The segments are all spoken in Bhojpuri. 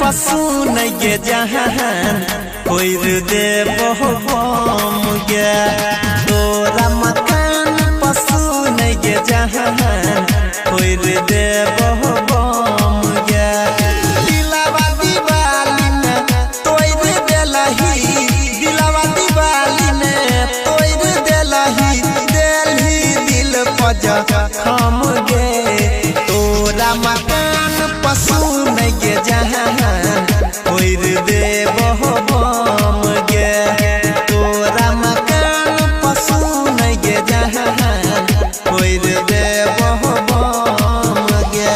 पशु नहीं जहान कोई दे बहुम गे तोरा मकान पशु नहीं जहान कोई दे बहुम गे दिलावा दीवाली में तोड़ देलही दिलावा दीवाली में तोड़ देलही देलही दिल पजा खम गे तोरा मकान पशु नहीं जहान कोई दे बहुम गे तोरा मकान पशु नहीं जहान कोई दे बहुम गे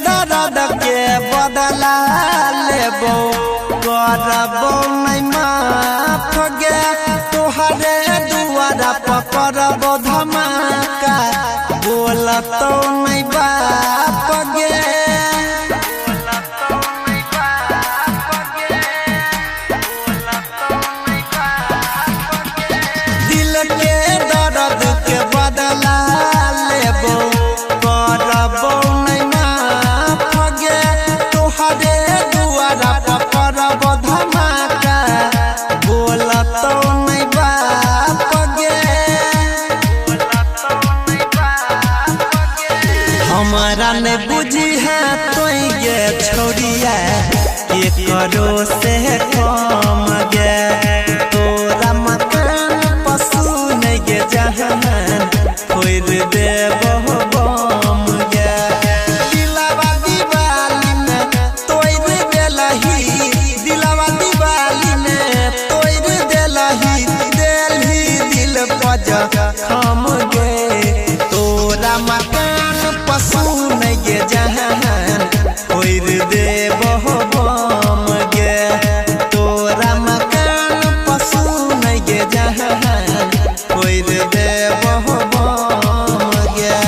दर्द के बदला लेबो करबो नहीं माफ गे तोहरे दुआरा पकड़बो धमाका बोलतो नहीं बाप गे दिल के दर्द के बदला लेबो करबो हमारा ने बुझी है तो ये छोड़िया के करो से कम गे तोरा मकान पशु नहीं जहान कोई दे बहुम गे दिलावा दीवाली में तोड़ देलही दिलावा दीवाली में तोड़ देलही देलही दिल पजा खम गे तोरा मकान पशु नहीं जहान कोई दे बहुम गे तोरा मकान पशु नहीं जहान कोई दे बहुम गे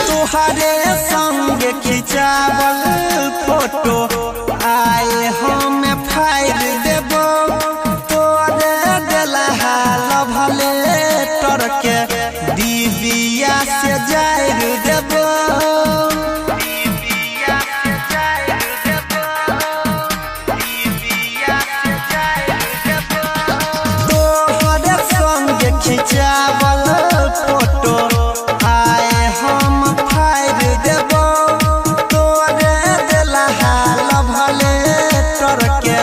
तोहरे संग खिंचावल फोटो आए हम फाइल देबो तोरे देलहा लभले टरके दीदिया से जाइर देबो तोहरे संग खिंचावल फोटो आए हम देबो तोरे देलहा लभले टरके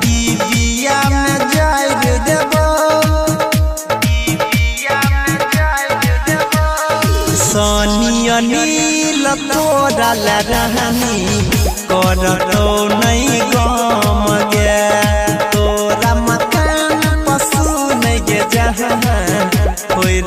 दीदिया में जाइर देबो सोनिया नील तोरा रहनी करतो नहीं गम गे तोरा मकान पशु नहीं जहान कोई